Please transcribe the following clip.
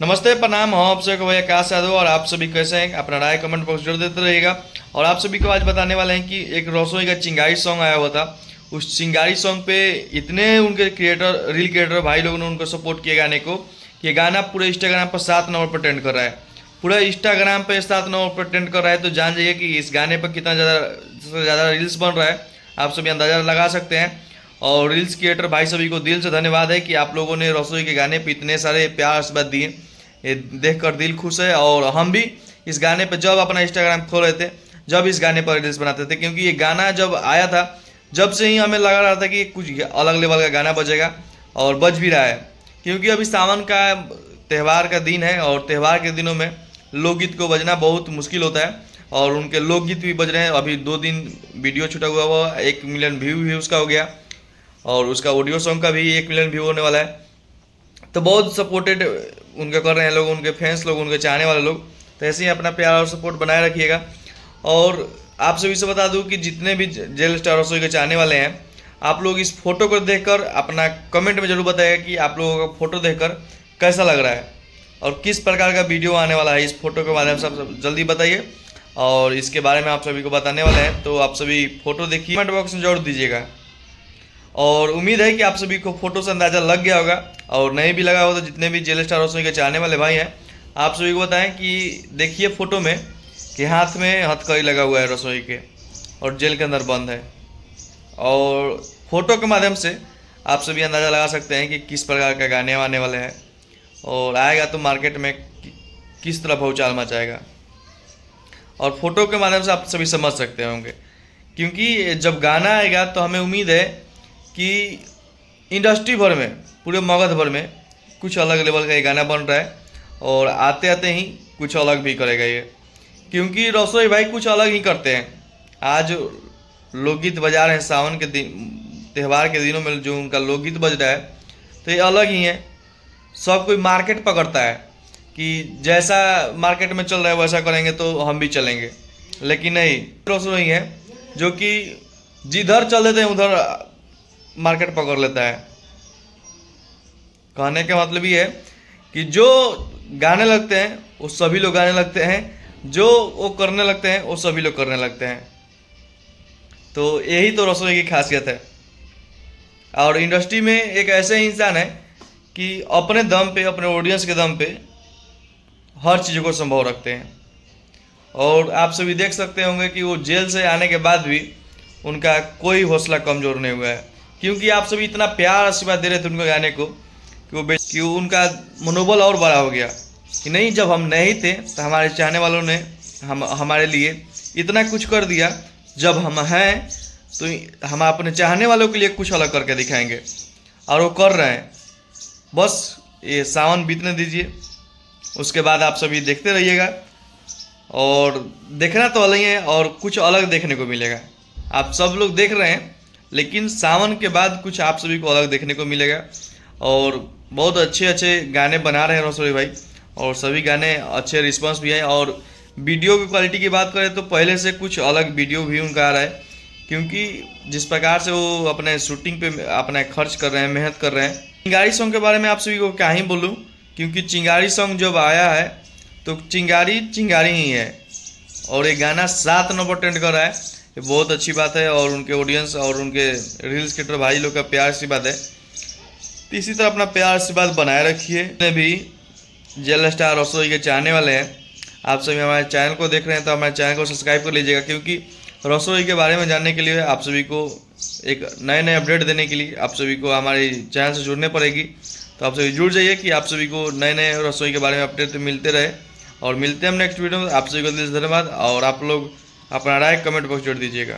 नमस्ते, प्रणाम। हम आपसे भाई आकाश यादव और आप सभी कैसे हैं? अपना राय कमेंट बॉक्स जरूर देते रहिएगा। और आप सभी को आज बताने वाले हैं कि एक रसोई का चिंगारी सॉन्ग आया हुआ था। उस चिंगारी सॉन्ग पे इतने उनके रील क्रिएटर भाई लोगों ने उनको सपोर्ट किया गाने को कि ये गाना पूरे इंस्टाग्राम पर 7 नंबर पर ट्रेंड कर रहा है। पूरा इंस्टाग्राम पे 7 नंबर पर ट्रेंड कर रहा है, तो जान जाइए कि इस गाने पर कितना ज़्यादा रील्स बन रहा है। आप सभी अंदाज़ा लगा सकते हैं। और रील्स क्रिएटर भाई सभी को दिल से धन्यवाद है कि आप लोगों ने रसोई के गाने पे इतने सारे प्यार आशीर्वाद दिए। ये देखकर दिल खुश है। और हम भी इस गाने पे जब अपना इंस्टाग्राम खोल रहे थे, जब इस गाने पर रील्स बनाते थे, क्योंकि ये गाना जब आया था जब से ही हमें लगा रहा था कि कुछ अलग लेवल का गाना बजेगा, और बज भी रहा है। क्योंकि अभी सावन का त्यौहार का दिन है, और त्यौहार के दिनों में लोकगीत को बजना बहुत मुश्किल होता है। और उनके लोकगीत भी बज रहे हैं। अभी 2 दिन वीडियो छूटा हुआ वो 1 मिलियन व्यू भी उसका हो गया, और उसका ऑडियो सॉन्ग का भी 1 मिलियन व्यू होने वाला है। तो बहुत सपोर्टेड उनके कर रहे हैं लोग, उनके फैंस लोग, उनके चाहने वाले लोग। तो ऐसे ही अपना प्यार और सपोर्ट बनाए रखिएगा। और आप सभी से बता दूं कि जितने भी जेल स्टार रसोई के चाहने वाले हैं, आप लोग इस फोटो को देखकर अपना कमेंट में जरूर बताइएगा कि आप लोगों का फोटो देखकर कैसा लग रहा है और किस प्रकार का वीडियो आने वाला है इस फोटो के माध्यम से। आप जल्दी बताइए, और इसके बारे में आप सभी को बताने वाले हैं। तो आप सभी फोटो देखिए, कमेंट बॉक्स में जरूर दीजिएगा। और उम्मीद है कि आप सभी को फोटो से अंदाज़ा लग गया होगा, और नहीं भी लगा हो तो जितने भी जेल स्टार रसोई के चाहने वाले भाई हैं, आप सभी को बताएं कि देखिए फोटो में कि हाथ में हथकड़ी लगा हुआ है रसोई के, और जेल के अंदर बंद है। और फोटो के माध्यम से आप सभी अंदाज़ा लगा सकते हैं कि किस प्रकार का गाने आने वाले हैं, और आएगा तो मार्केट में किस तरह भौचाल मचाएगा। और फोटो के माध्यम से आप सभी समझ सकते होंगे, क्योंकि जब गाना आएगा तो हमें उम्मीद है कि इंडस्ट्री भर में, पूरे मगध भर में कुछ अलग लेवल का ये गाना बन रहा है, और आते आते ही कुछ अलग भी करेगा ये। क्योंकि रसोई भाई कुछ अलग ही करते हैं। आज लोकगीत बजा रहे हैं सावन के दिन, त्यौहार के दिनों में जो उनका लोकगीत बज रहा है, तो ये अलग ही है। सब कोई मार्केट पकड़ता है कि जैसा मार्केट में चल रहा है वैसा करेंगे तो हम भी चलेंगे, लेकिन नहीं, रसोई है जो कि जिधर चल देते हैं उधर मार्केट पकड़ लेता है। कहने का मतलब ये है कि जो गाने लगते हैं वो सभी लोग गाने लगते हैं, जो वो करने लगते हैं वो सभी लोग करने लगते हैं। तो यही तो रसोई की खासियत है। और इंडस्ट्री में एक ऐसे इंसान है कि अपने दम पे, अपने ऑडियंस के दम पे हर चीज़ को संभव रखते हैं। और आप सभी देख सकते होंगे कि वो जेल से आने के बाद भी उनका कोई हौसला कमज़ोर नहीं हुआ है। क्योंकि आप सभी इतना प्यार आशीर्वाद दे रहे थे उनके गाने को कि उनका मनोबल और बड़ा हो गया कि नहीं, जब हम नहीं थे तो हमारे चाहने वालों ने हमारे लिए इतना कुछ कर दिया। जब हम हैं तो हम अपने चाहने वालों के लिए कुछ अलग करके दिखाएंगे, और वो कर रहे हैं। बस ये सावन बीतने दीजिए, उसके बाद आप सभी देखते रहिएगा। और देखना तो अलग ही है, और कुछ अलग देखने को मिलेगा। आप सब लोग देख रहे हैं, लेकिन सावन के बाद कुछ आप सभी को अलग देखने को मिलेगा। और बहुत अच्छे अच्छे गाने बना रहे हैं रसोई भाई, और सभी गाने अच्छे रिस्पांस भी है। और वीडियो की क्वालिटी की बात करें तो पहले से कुछ अलग वीडियो भी उनका आ रहा है, क्योंकि जिस प्रकार से वो अपने शूटिंग पे अपना खर्च कर रहे हैं, मेहनत कर रहे हैं। चिंगारी सॉन्ग के बारे में आप सभी को क्या ही बोलूँ, क्योंकि चिंगारी सॉन्ग जब आया है तो चिंगारी चिंगारी ही है, और ये गाना 7 नंबर ट्रेंड कर रहा है। ये बहुत अच्छी बात है, और उनके ऑडियंस और उनके रील्स क्रिएटर भाई लोग का प्यार सी बात है। तो इसी तरह अपना प्यार सी बात बनाए रखिए। जितने भी जेल स्टार रसोई के चाहने वाले हैं, आप सभी हमारे चैनल को देख रहे हैं तो हमारे चैनल को सब्सक्राइब कर लीजिएगा, क्योंकि रसोई के बारे में जानने के लिए आप सभी को एक नए नए अपडेट देने के लिए आप सभी को हमारे चैनल से जुड़ने पड़ेगी। तो आप सभी जुड़ जाइए कि आप सभी को नए नए रसोई के बारे में अपडेट मिलते रहे। और मिलते हैं हम नेक्स्ट वीडियो में। आप सभी को दिल से धन्यवाद, और आप लोग अपना राय कमेंट बॉक्स जोड़ दीजिएगा।